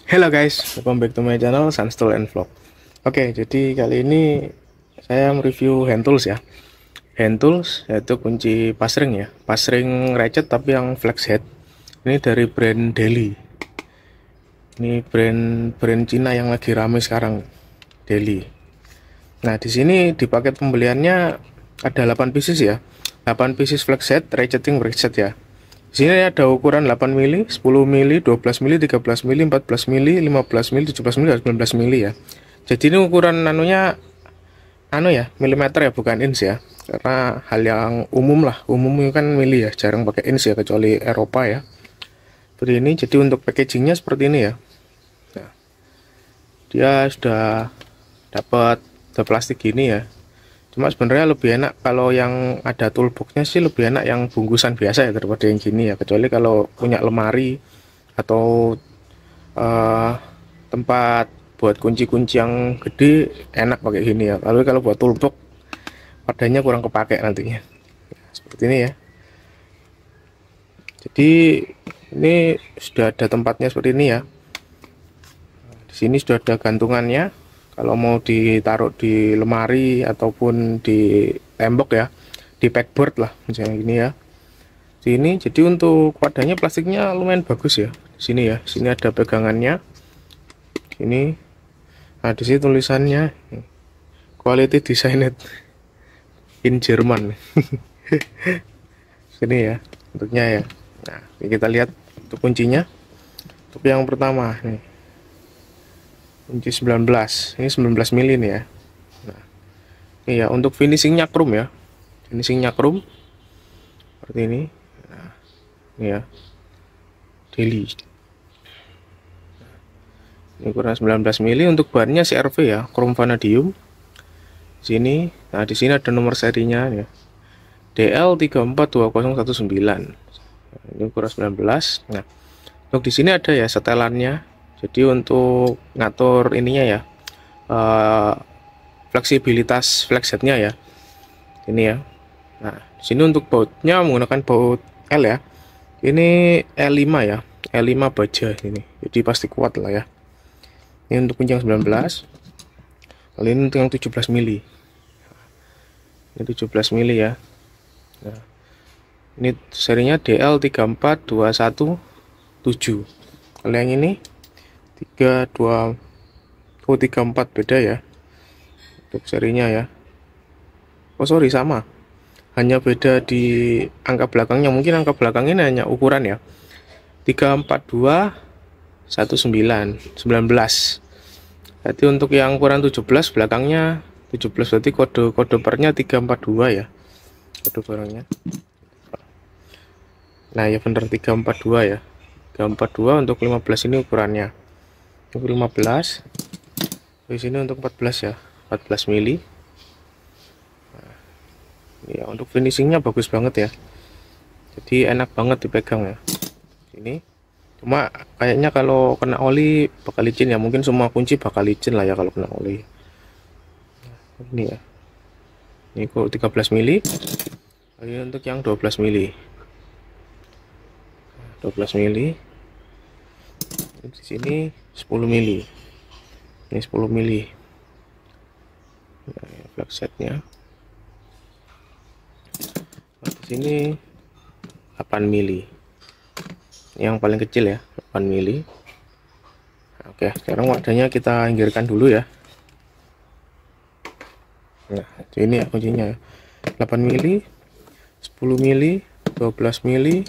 Hello guys, welcome back to my channel Sunstool and Vlog. Oke, jadi kali ini saya mereview hand tools ya. Hand tools yaitu kunci pasring ya, pasring ratchet tapi yang flex head. Ini dari brand Deli. Ini brand Cina yang lagi rame sekarang, Deli. Nah, di sini di paket pembeliannya ada 8 pieces ya. 8 pieces flex head, ratcheting ratchet ya. Di sini ada ukuran 8 mili, 10 mili, 12 mili, 13 mili, 14 mili, 15 mili, 17 mili, dan 19 mili ya. Jadi ini ukuran anunya milimeter ya, bukan inch ya. Karena hal yang umum lah, umum kan mili ya, jarang pakai inch ya kecuali Eropa ya. Seperti ini. Jadi untuk packagingnya seperti ini ya. Nah, dia sudah dapat plastik gini ya. Cuma sebenarnya lebih enak kalau yang ada toolboxnya sih, lebih enak yang bungkusan biasa ya daripada yang gini ya. Kecuali kalau punya lemari atau tempat buat kunci-kunci yang gede, enak pakai gini ya. Lalu kalau buat toolbox padanya kurang kepake nantinya. Seperti ini ya. Jadi ini sudah ada tempatnya seperti ini ya. Di sini sudah ada gantungannya. Kalau mau ditaruh di lemari ataupun di tembok ya, di backboard lah misalnya gini ya. Sini jadi untuk wadahnya plastiknya lumayan bagus ya. Di sini ya, sini ada pegangannya. Ini, nah di sini tulisannya quality designed in Jerman. Sini ya, bentuknya ya. Nah, ini kita lihat untuk kuncinya. Untuk yang pertama nih, kunci 19, ini 19 mili nih ya. Nah, ini ya untuk finishingnya chrome ya, finishingnya chrome seperti ini. Nah, ini ya, Deli. Ini ukuran 19 mili. Untuk bahannya CRV ya, chrome vanadium. Sini, nah di sini ada nomor serinya ya, DL342019. Ini ukuran 19. Nah, untuk di sini ada ya setelannya. Jadi untuk ngatur ininya ya, fleksibilitas flex headnya ya, ini ya. Nah, di sini untuk bautnya menggunakan baut L ya. Ini L5 ya, L5 baja ini. Jadi pasti kuat lah ya. Ini untuk kunci yang 19. Lalu ini untuk yang 17 mili. Ini 17 mili ya. Nah, ini serinya DL34217. Kalau yang ini 34 beda ya untuk serinya ya. Oh sorry, sama, hanya beda di angka belakangnya. Mungkin angka belakangnya hanya ukuran ya, 34219 19. Berarti untuk yang ukuran 17 belakangnya 17, berarti kode pernya 342 ya, kode barangnya. Nah ya bener 342 ya, 342. Untuk 15 ini ukurannya untuk 15. Di sini untuk 14 ya, 14 mili. Nah, ya untuk finishingnya bagus banget ya, jadi enak banget dipegang ya. Ini cuma kayaknya kalau kena oli bakal licin ya, mungkin semua kunci bakal licin lah ya kalau kena oli. Nah, ini ya, ini kok 13 mili. Ini untuk yang 12 mili, 12 mili. Di sini 10 mili, ini 10 mili. Nah, flex setnya. Nah, di sini 8 mili, yang paling kecil ya, 8 mili. Oke, sekarang wadahnya kita pinggirkan dulu ya. Nah, ini ya kuncinya, 8 mili, 10 mili, 12 mili,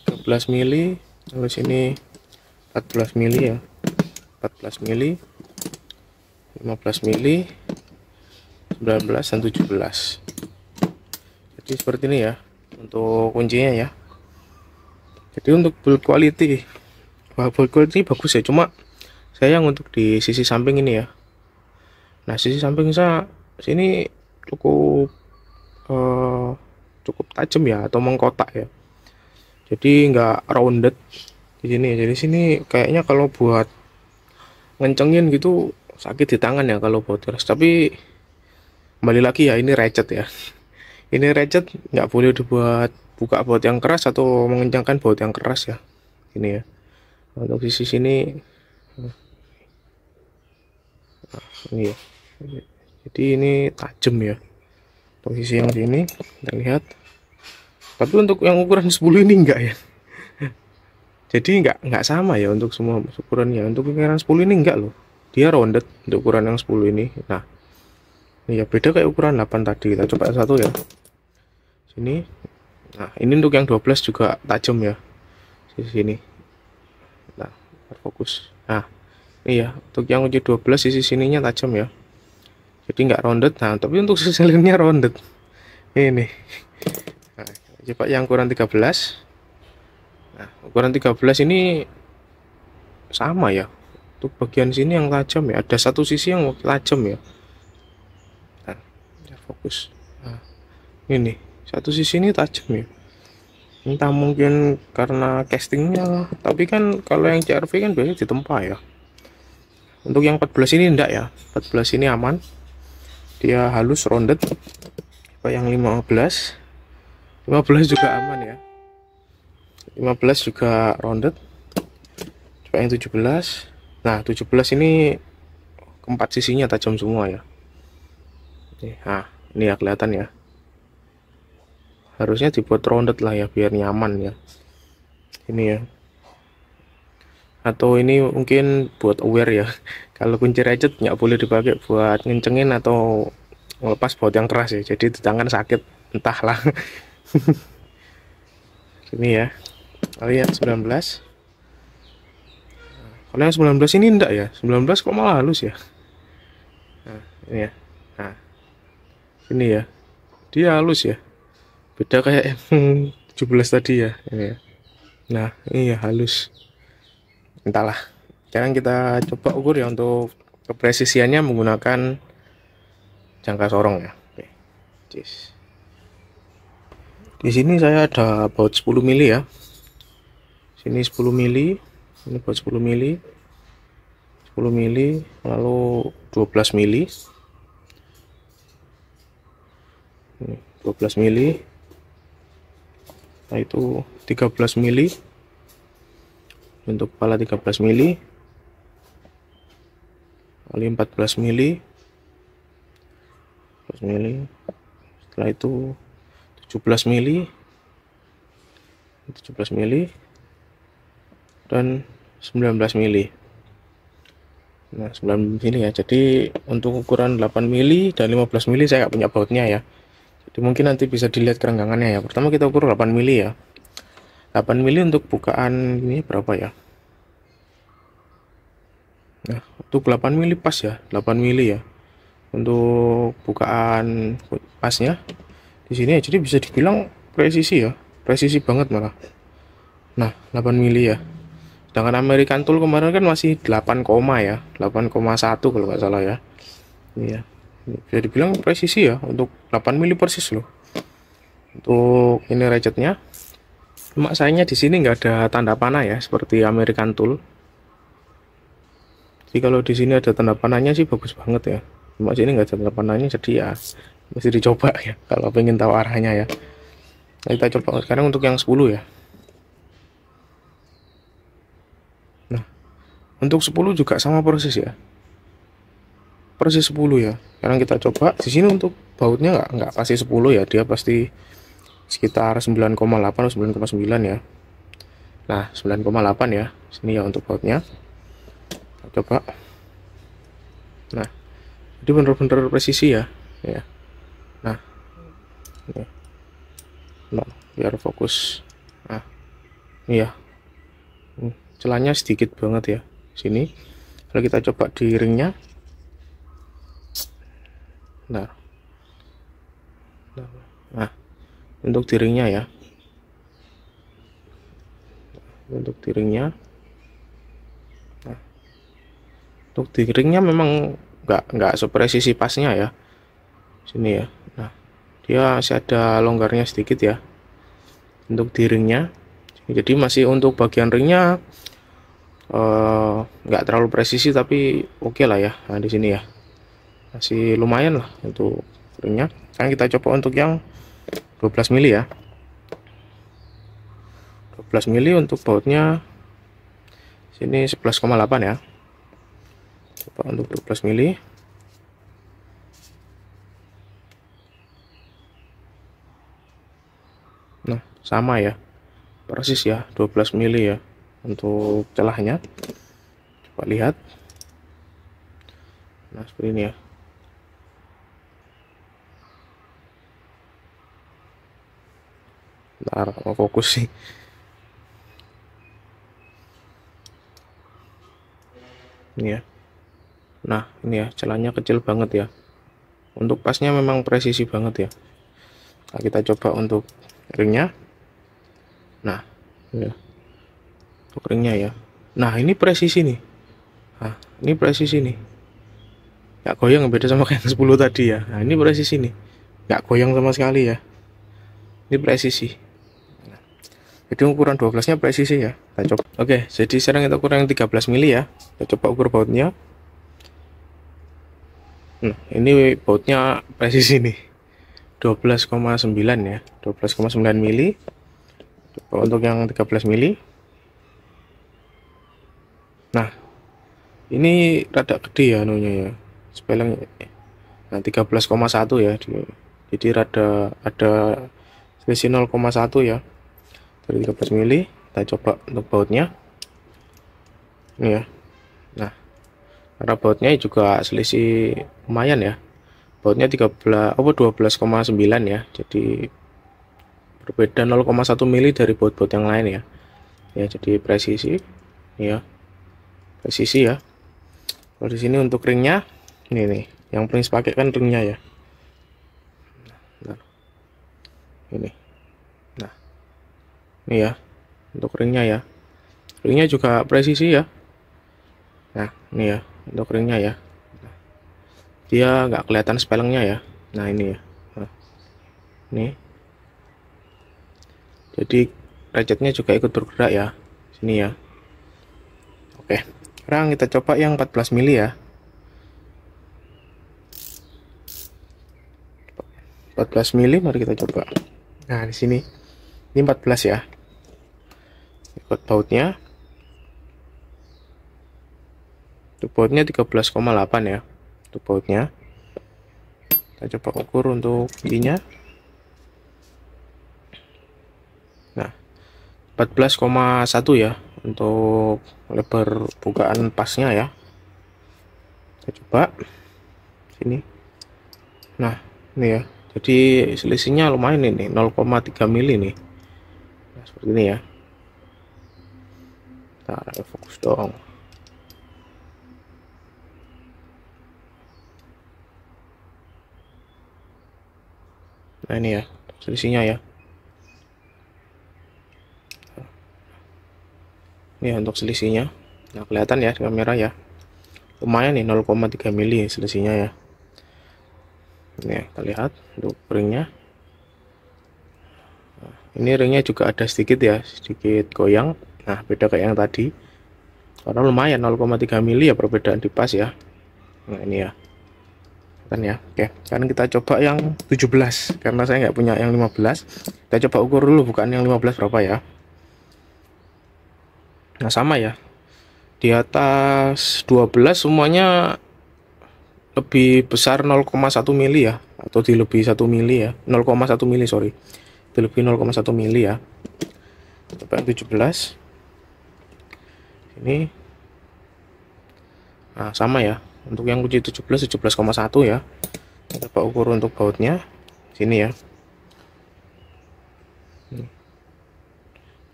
13 mili. Lalu sini 14 mili ya, 14 mili, 15 mili, 19 dan 17. Jadi seperti ini ya untuk kuncinya ya. Jadi untuk build quality, build quality bagus ya, cuma sayang untuk di sisi samping ini ya. Nah sisi samping saya sini cukup tajam ya, atau mengkotak ya, jadi nggak rounded di sini. Jadi sini kayaknya kalau buat ngencengin gitu sakit di tangan ya kalau buat keras. Tapi kembali lagi ya, ini ratchet ya. Ini ratchet nggak boleh dibuat buka baut yang keras atau mengencangkan baut yang keras ya. Ini ya. Untuk sisi sini Ini ya, jadi ini tajam ya posisi yang sini kita lihat, tapi untuk yang ukuran 10 ini enggak ya, jadi enggak sama ya untuk semua ukurannya. Untuk ukuran 10 ini enggak loh, dia rounded untuk ukuran yang 10 ini. Nah ini ya beda kayak ukuran 8 tadi. Kita coba satu ya sini. Nah ini untuk yang 12 juga tajam ya di sini. Nah fokus. Nah ini ya untuk yang uji 12 sisi sininya tajam ya, jadi nggak rounded. Nah tapi untuk sisi lainnya rounded ini. Nah, coba yang ukuran 13. Nah ukuran 13 ini sama ya, untuk bagian sini yang tajam ya, ada satu sisi yang tajam ya. Nah, fokus. Nah, ini satu sisi ini tajam ya, entah mungkin karena castingnya, tapi kan kalau yang CRV kan biasanya ditempa ya. Untuk yang 14 ini enggak ya, 14 ini aman, dia halus rounded. Coba yang 15 juga aman ya, 15 juga rounded. Coba yang 17. Nah 17 ini keempat sisinya tajam semua ya. Nah ini ya kelihatan ya, harusnya dibuat rounded lah ya biar nyaman ya ini ya. Atau ini mungkin buat aware ya, kalau kunci ratchet nggak boleh dipakai buat ngencengin atau melepas baut yang keras ya, jadi di tangan sakit entahlah. Ini ya, lihat 19. Kalau yang 19 ini enggak ya, 19 kok malah halus ya. Nah ini ya, nah ini ya, dia halus ya, beda kayak yang 17 tadi ya ini ya. Nah ini ya halus, entahlah. Sekarang kita coba ukur ya untuk kepresisiannya menggunakan jangka sorong ya. Oke. Cheers. Di sini saya ada baut 10 mili ya. Sini 10 mili, ini baut 10 mili. 10 mili, lalu 12 mili. Ini 12 mili. Nah itu 13 mili. Untuk kepala 13 mili. Kali 14 mili. 14 mili. Setelah itu 17 mili. 17 mili dan 19 mili. Nah 19 mili ya, jadi untuk ukuran 8 mili dan 15 mili saya nggak punya bautnya ya, jadi mungkin nanti bisa dilihat kerenggangannya ya. Pertama kita ukur 8 mili ya. 8 mili untuk bukaan ini berapa ya. Nah untuk 8 mili pas ya, 8 mili ya untuk bukaan pasnya di sini ya, jadi bisa dibilang presisi ya, presisi banget malah. Nah 8 mili ya, sedangkan American Tool kemarin kan masih 8, ya 8,1 kalau nggak salah ya. Iya, bisa dibilang presisi ya untuk 8 mili persis loh. Untuk ini ratchetnya, cuma sayangnya di sini nggak ada tanda panah ya seperti American Tool. Jadi kalau di sini ada tanda panahnya sih bagus banget ya, cuma sini nggak ada tanda panahnya, jadi ya mesti dicoba ya kalau pengen tahu arahnya ya. Nah, kita coba sekarang untuk yang 10 ya. Nah untuk 10 juga sama proses ya, persis 10 ya. Sekarang kita coba di sini untuk bautnya nggak pasti 10 ya, dia pasti sekitar 9,8 atau 9,9 ya. Nah 9,8 ya sini ya untuk bautnya. Kita coba. Nah jadi bener-bener presisi ya, ya. Nah ini. Nah biar fokus. Nah ini ya, celahnya sedikit banget ya sini. Kalau kita coba di ringnya, nah untuk di ringnya ya, untuk di ringnya, nah untuk di ringnya memang nggak sepresisi pasnya ya sini ya. Nah dia masih ada longgarnya sedikit ya untuk di ringnya, jadi masih untuk bagian ringnya nggak terlalu presisi tapi oke lah ya. Nah di sini ya masih lumayan lah untuk ringnya. Sekarang kita coba untuk yang 12 mili ya. 12 mili untuk bautnya sini 11,8 ya. Coba untuk 12 mili. Nah, sama ya, persis ya, 12 mili ya untuk celahnya. Coba lihat. Nah, seperti ini ya. Ntar mau fokus sih. Ini ya. Nah, ini ya, celahnya kecil banget ya. Untuk pasnya memang presisi banget ya. Nah, kita coba untuk ringnya. Nah, ya. Untuk ringnya ya. Nah, ini presisi nih. Nah, ini presisi nih. Nggak goyang, beda sama kayak yang 10 tadi ya. Nah, ini presisi nih. Nggak goyang sama sekali ya. Ini presisi. Jadi ukuran 12 nya presisi ya. Kita coba. Oke, jadi sekarang kita ukuran 13 mili ya. Kita coba ukur bautnya. Nah, ini bautnya presisi nih. 12,9 ya. 12,9 mili. Coba untuk yang 13 mili. Nah, ini rada gede ya anunya ya. Spelling. Nah, 13,1 ya. Jadi rada ada selisih 0,1 ya. Dari 13 mili. Kita coba untuk bautnya. Ini ya. Nah, karena bautnya juga selisih lumayan ya. Bautnya 12,9 ya. Jadi berbeda 0,1 mili dari baut-baut yang lain ya. Ya, jadi presisi ya. Presisi ya. Kalau di sini untuk ringnya ini nih, yang Prince pakai kan ringnya ya. Nah, ini. Nah, ini ya. Untuk ringnya ya. Ringnya juga presisi ya. Nah, ini ya untuk ringnya ya. Dia nggak kelihatan spellingnya ya. Nah, ini ya. Nah, ini. Jadi ratchetnya juga ikut bergerak ya. Sini ya. Oke. Sekarang kita coba yang 14 mili ya. 14 mili, mari kita coba. Nah, di sini. Ini 14 ya. Ikut bautnya. Untuk bautnya 13,8 ya. Untuk bautnya. Kita coba ukur untuk ininya. Nah, 14,1 ya untuk lebar bukaan pasnya ya. Kita coba sini. Nah, ini ya. Jadi selisihnya lumayan ini, 0,3 mili nih. Nah, seperti ini ya. Nah, fokus dong. Nah, ini ya, selisihnya ya. Ini ya untuk selisihnya. Nah, kelihatan ya di kamera ya. Lumayan nih 0,3 mili selisihnya ya. Ini ya, kita lihat untuk ringnya. Nah, ini ringnya juga ada sedikit ya, sedikit goyang. Nah, beda kayak yang tadi. Karena lumayan 0,3 mili ya perbedaan di pas ya. Nah, ini ya. Kan ya. Oke, sekarang kita coba yang 17 karena saya nggak punya yang 15. Kita coba ukur dulu bukan yang 15 berapa ya. Nah, sama ya. Di atas 12 semuanya lebih besar 0,1 mili ya, atau di lebih 1 mili ya, 0,1 mili sorry, di lebih 0,1 mili ya. Coba yang 17 ini. Nah, sama ya untuk yang kunci 17 17,1 ya. Coba ukur untuk bautnya sini ya.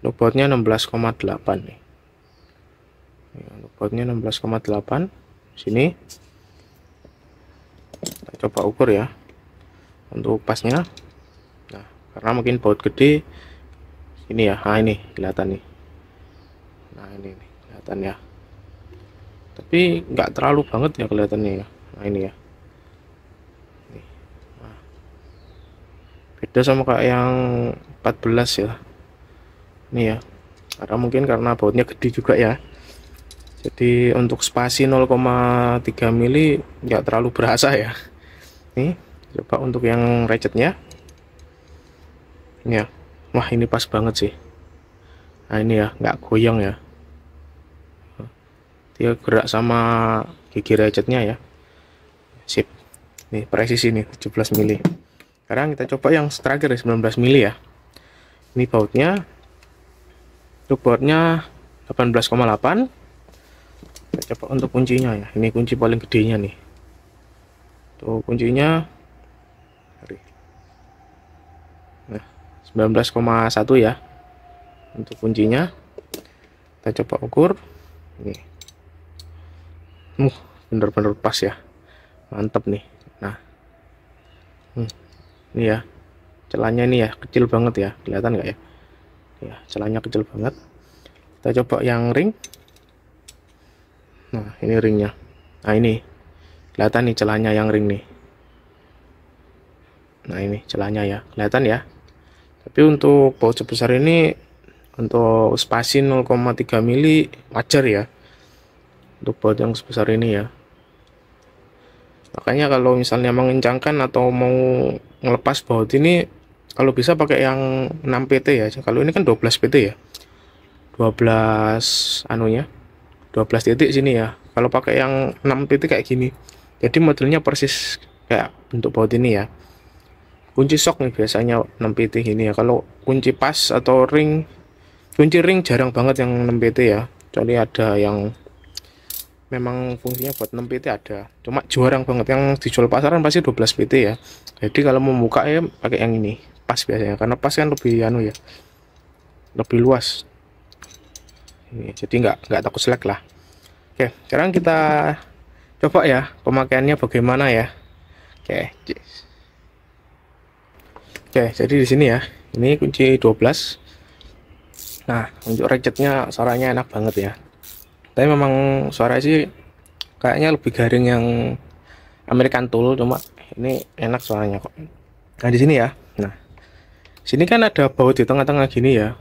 Untuk bautnya 16,8 nih. Untuk bautnya 16,8 sini. Kita coba ukur ya untuk pasnya. Nah, karena mungkin baut gede ini ya. Nah, ini kelihatan nih. Nah, ini nih, kelihatan ya. Tapi nggak terlalu banget ya kelihatannya ya. Nah, ini ya. Nah, beda sama kayak yang 14 ya. Ini ya. Karena mungkin karena bautnya gede juga ya. Jadi untuk spasi 0,3 mili nggak terlalu berasa ya. Nih, coba untuk yang ratchetnya. Ini ya. Wah, ini pas banget sih. Nah, ini ya, nggak goyang ya. Dia gerak sama gigi ratchetnya ya. Sip. Nih presisi nih 17 mili. Sekarang kita coba yang terakhir 19 mili ya. Ini bautnya. Untuk bautnya 18,8. Kita coba untuk kuncinya ya. Ini kunci paling gedenya nih. Tuh kuncinya. Nah, 19,1 ya. Untuk kuncinya. Kita coba ukur. Ini. Bener-bener pas ya. Mantap nih. Nah. Ini ya. Celahnya ini ya, kecil banget ya. Kelihatan nggak ya? Ya, celahnya kecil banget. Kita coba yang ring. Nah, ini ringnya. Nah, ini. Kelihatan nih celahnya yang ring nih. Nah, ini celahnya ya. Kelihatan ya. Tapi untuk baut sebesar ini, untuk spasi 0,3 mili wajar ya. Untuk baut yang sebesar ini ya. Makanya kalau misalnya mengencangkan atau mau ngelepas baut ini, kalau bisa pakai yang 6 PT ya. Kalau ini kan 12 PT ya. 12 anunya. 12 titik sini ya. Kalau pakai yang 6 titik kayak gini. Jadi modelnya persis kayak bentuk baut ini ya. Kunci shock nih biasanya 6 PT gini ya. Kalau kunci pas atau ring, kunci ring jarang banget yang 6 PT ya. Kecuali ada yang memang fungsinya buat 6 PT ada, cuma jarang banget yang dijual pasaran pasti 12 PT ya. Jadi kalau mau buka ya pakai yang ini pas biasanya, karena pas kan lebih anu ya, lebih luas ini, jadi nggak takut selek lah. Oke, sekarang kita coba ya pemakaiannya bagaimana ya. Oke, jadi di sini ya, ini kunci 12. Nah, untuk ratchetnya suaranya enak banget ya. Tapi memang suara sih kayaknya lebih garing yang American Tool, cuma ini enak suaranya kok. Nah, di sini ya. Nah, sini kan ada baut di tengah-tengah gini ya.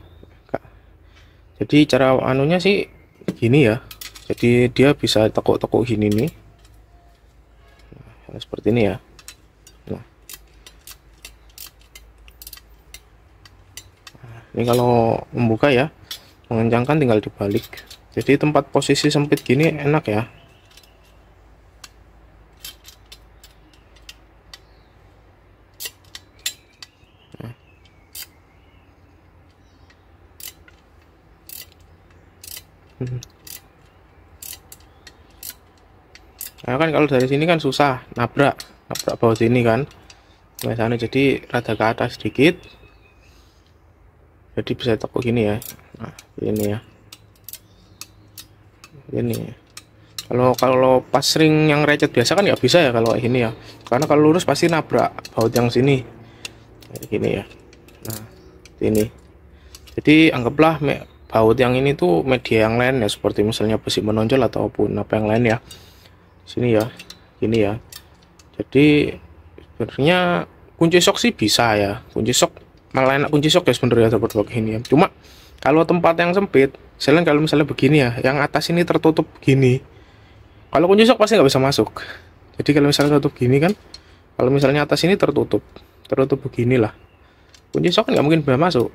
Jadi cara anunya sih gini ya. Jadi dia bisa tekuk-tekuk gini nih. Nah, seperti ini ya. Nah, ini kalau membuka ya, mengencangkan tinggal dibalik. Jadi tempat posisi sempit gini enak ya. Nah kan kalau dari sini kan susah nabrak baut ini kan. Biasanya jadi rada ke atas sedikit. Jadi bisa tekuk gini ya. Nah, ini ya. Ini kalau pas ring yang ratchet biasa kan nggak bisa ya kalau kayak gini ya, karena kalau lurus pasti nabrak baut yang sini kayak gini ya. Nah ini jadi anggaplah baut yang ini tuh media yang lain ya, seperti misalnya besi menonjol ataupun apa yang lain ya, sini ya, gini ya. Jadi sebenarnya kunci shock sih bisa ya, kunci shock malah enak kunci shock ya sebenarnya seperti ini ya. Cuma kalau tempat yang sempit, selain kalau misalnya begini ya, yang atas ini tertutup gini, kalau kunci shock pasti nggak bisa masuk. Jadi kalau misalnya tutup gini kan, kalau misalnya atas ini tertutup beginilah, kunci shock kan nggak mungkin bisa masuk.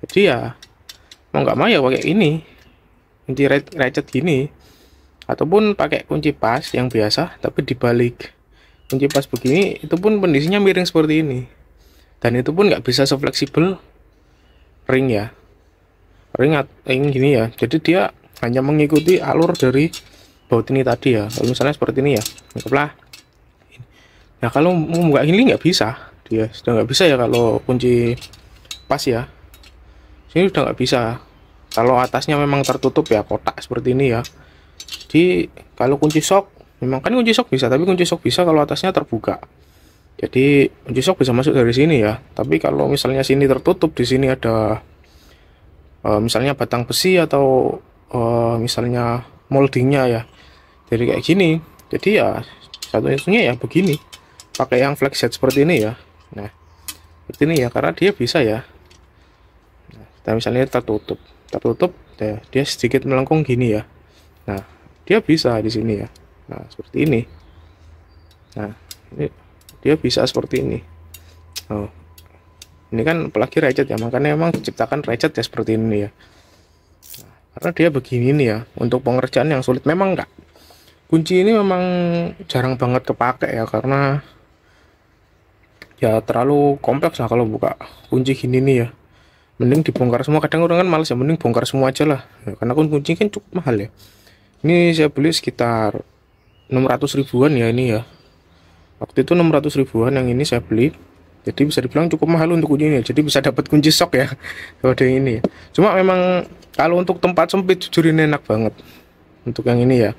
Jadi ya mau nggak mau ya pakai ini, kunci ratchet gini, ataupun pakai kunci pas yang biasa tapi dibalik. Kunci pas begini, itu pun kondisinya miring seperti ini, dan itu pun nggak bisa se-fleksibel ring ya. Ring gini ya, jadi dia hanya mengikuti alur dari baut ini tadi ya. Kalau misalnya seperti ini ya, anggaplah ya, kalau mau nggak ini nggak bisa, dia sudah nggak bisa ya kalau kunci pas ya, sini udah nggak bisa. Kalau atasnya memang tertutup ya, kotak seperti ini ya. Jadi kalau kunci shock, memang kan kunci shock bisa, tapi kunci shock bisa kalau atasnya terbuka. Jadi kunci shock bisa masuk dari sini ya, tapi kalau misalnya sini tertutup, di sini ada misalnya batang besi atau misalnya moldingnya ya, jadi kayak gini. Jadi ya satu-satunya ya begini, pakai yang flex set seperti ini ya. Nah seperti ini ya, karena dia bisa ya. Nah, kita misalnya tertutup ya, dia sedikit melengkung gini ya. Nah dia bisa di sini ya. Nah seperti ini. Nah ini dia bisa seperti ini. Oh, ini kan apalagi ratchet ya, makanya memang diciptakan ratchet ya seperti ini ya. Nah, karena dia begini nih ya, untuk pengerjaan yang sulit memang kunci ini memang jarang banget kepake ya, karena ya terlalu kompleks lah kalau buka kunci gini nih ya. Mending dibongkar semua, kadang orang kan males ya, mending bongkar semua aja lah ya, karena kunci kan cukup mahal ya. Ini saya beli sekitar 600 ribuan ya ini ya. Waktu itu 600 ribuan yang ini saya beli. Jadi bisa dibilang cukup mahal untuk kunci ini. Jadi bisa dapat kunci sok ya. Kode ini. Cuma memang kalau untuk tempat sempit jujur ini enak banget. Untuk yang ini ya.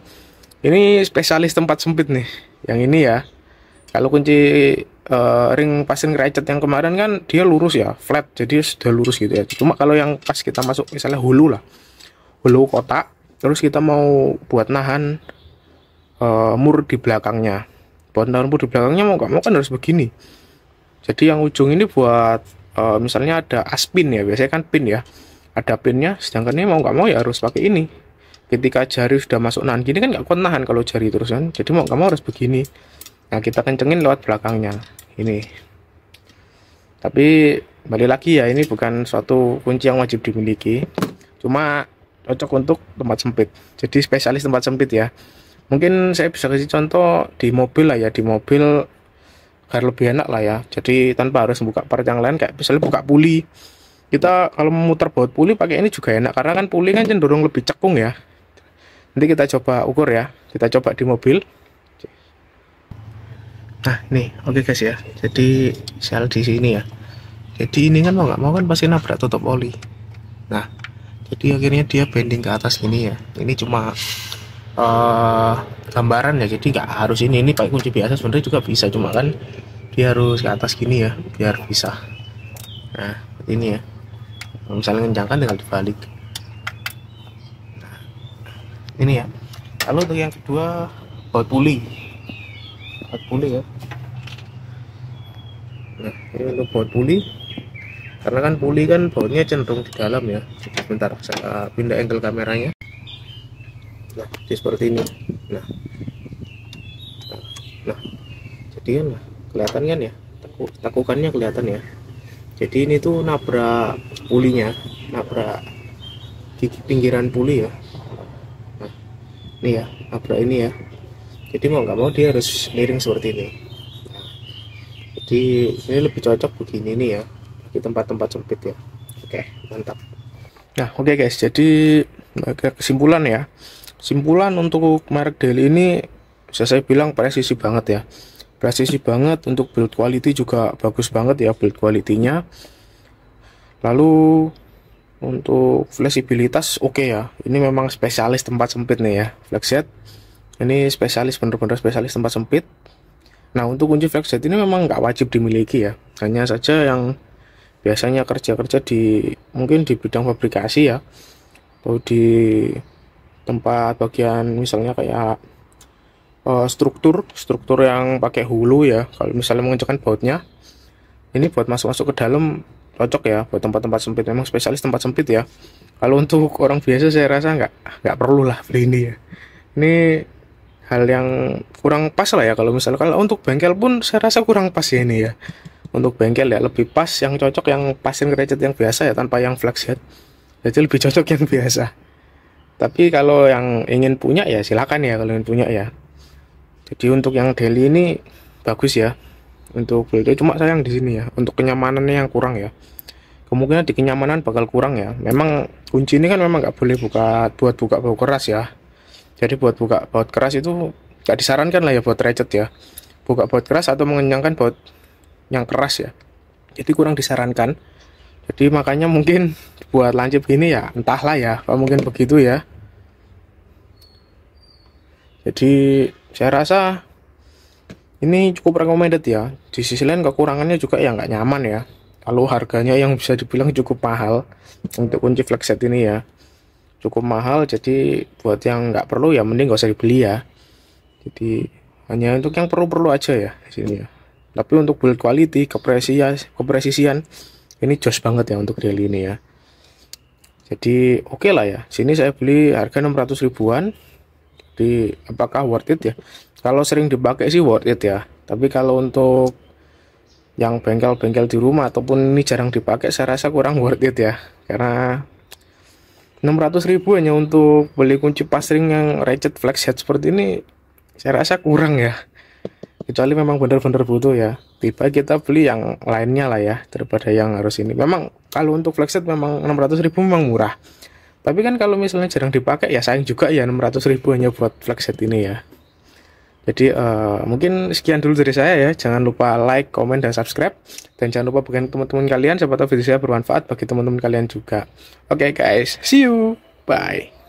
Ini spesialis tempat sempit nih. Yang ini ya. Kalau kunci ring passing ratchet yang kemarin kan dia lurus ya, flat. Jadi sudah lurus gitu ya. Cuma kalau yang pas kita masuk misalnya hulu lah. Hulu kotak. Terus kita mau buat nahan mur di belakangnya. Buat nahan mur di belakangnya mau nggak mau kan harus begini. Jadi yang ujung ini buat misalnya ada aspin ya, biasanya kan pin ya, ada pinnya, sedangkan ini mau nggak mau ya harus pakai ini. Ketika jari sudah masuk nahan gini kan nggak kuat nahan kalau jari terus kan, jadi mau nggak mau harus begini. Nah kita kencengin lewat belakangnya ini. Tapi balik lagi ya, ini bukan suatu kunci yang wajib dimiliki, cuma cocok untuk tempat sempit. Jadi spesialis tempat sempit ya. Mungkin saya bisa kasih contoh di mobil lah ya, di mobil agar lebih enak lah ya. Jadi tanpa harus buka part yang lain, kayak misalnya buka puli. Kita kalau memutar baut puli pakai ini juga enak, karena kan puli kan cenderung lebih cekung ya. Nanti kita coba ukur ya. Kita coba di mobil. Nah, nih, oke guys ya. Jadi sel di sini ya. Jadi ini kan mau nggak mau kan pasti nabrak tutup oli. Nah, jadi akhirnya dia bending ke atas gini ya. Ini cuma gambaran ya, jadi nggak harus ini pakai kunci biasa sebenarnya juga bisa, cuma kan dia harus ke atas gini ya biar bisa. Nah ini ya, misalnya ngencangkan tinggal dibalik. Nah, ini ya. Lalu untuk yang kedua baut puli ya. Nah ini untuk baut puli, karena kan puli kan bautnya cenderung di dalam ya. Sebentar saya pindah angle kameranya. Nah jadi seperti ini. Nah jadi kan kelihatan kan ya, tekukannya kelihatan ya. Jadi ini tuh nabrak pulinya, nabrak di pinggiran puli ya. Nah ini ya, nabrak ini ya. Jadi mau nggak mau dia harus miring seperti ini. Nah, jadi ini lebih cocok begini nih ya, di tempat-tempat sempit ya. Oke mantap. Nah oke guys, jadi kesimpulan ya. Simpulan untuk merek Deli ini bisa saya bilang presisi banget ya. Presisi banget, untuk build quality juga bagus banget ya build quality-nya. Lalu untuk fleksibilitas oke ya. Ini memang spesialis tempat sempit nih ya. Flexjet ini spesialis, bener-bener spesialis tempat sempit. Nah untuk kunci flexjet ini memang nggak wajib dimiliki ya. Hanya saja yang biasanya kerja-kerja di mungkin di bidang fabrikasi ya, atau di tempat bagian misalnya kayak struktur yang pakai hulu ya. Kalau misalnya mengencangkan bautnya, ini buat masuk ke dalam cocok ya buat tempat-tempat sempit, memang spesialis tempat sempit ya. Kalau untuk orang biasa saya rasa nggak perlu lah beli ini ya. Ini hal yang kurang pas lah ya. Kalau misalnya kalau untuk bengkel pun saya rasa kurang pas ya ini ya. Untuk bengkel ya lebih pas yang cocok yang passing ratchet yang biasa ya, tanpa yang flex head. Jadi lebih cocok yang biasa. Tapi kalau yang ingin punya ya silakan ya, kalau ingin punya ya. Jadi untuk yang Deli ini bagus ya untuk build, cuma sayang di sini ya untuk kenyamanannya yang kurang ya. Kemungkinan di kenyamanan bakal kurang ya. Memang kunci ini kan memang nggak boleh buat buka baut keras ya. Jadi buat buka baut keras itu nggak disarankan lah ya buat ratchet ya. Buka baut keras atau mengencangkan baut yang keras ya. Jadi kurang disarankan. Jadi makanya mungkin buat lancip gini ya entahlah ya, kalau mungkin begitu ya. Jadi saya rasa ini cukup recommended ya. Di sisi lain kekurangannya juga ya nggak nyaman ya. Kalau harganya yang bisa dibilang cukup mahal untuk kunci flexjet ini ya, cukup mahal. Jadi buat yang nggak perlu ya mending nggak usah dibeli ya. Jadi hanya untuk yang perlu-perlu aja ya di sini ya. Tapi untuk build quality, kepresisian ini jos banget ya untuk Deli ini ya. Jadi oke lah ya. Sini saya beli harga 600 ribuan. Jadi apakah worth it ya? Kalau sering dipakai sih worth it ya. Tapi kalau untuk yang bengkel-bengkel di rumah ataupun ini jarang dipakai, saya rasa kurang worth it ya. Karena 600 ribu hanya untuk beli kunci passing yang ratchet flex head seperti ini, saya rasa kurang ya, kecuali memang benar-benar butuh ya, tiba kita beli yang lainnya lah ya, daripada yang harus ini. Memang kalau untuk flexet memang 600.000 memang murah, tapi kan kalau misalnya jarang dipakai ya sayang juga ya 600.000 hanya buat flexet ini ya. Jadi mungkin sekian dulu dari saya ya. Jangan lupa like, komen, dan subscribe. Dan jangan lupa bagi teman-teman kalian, siapa tahu video saya bermanfaat bagi teman-teman kalian juga. Oke guys, see you, bye.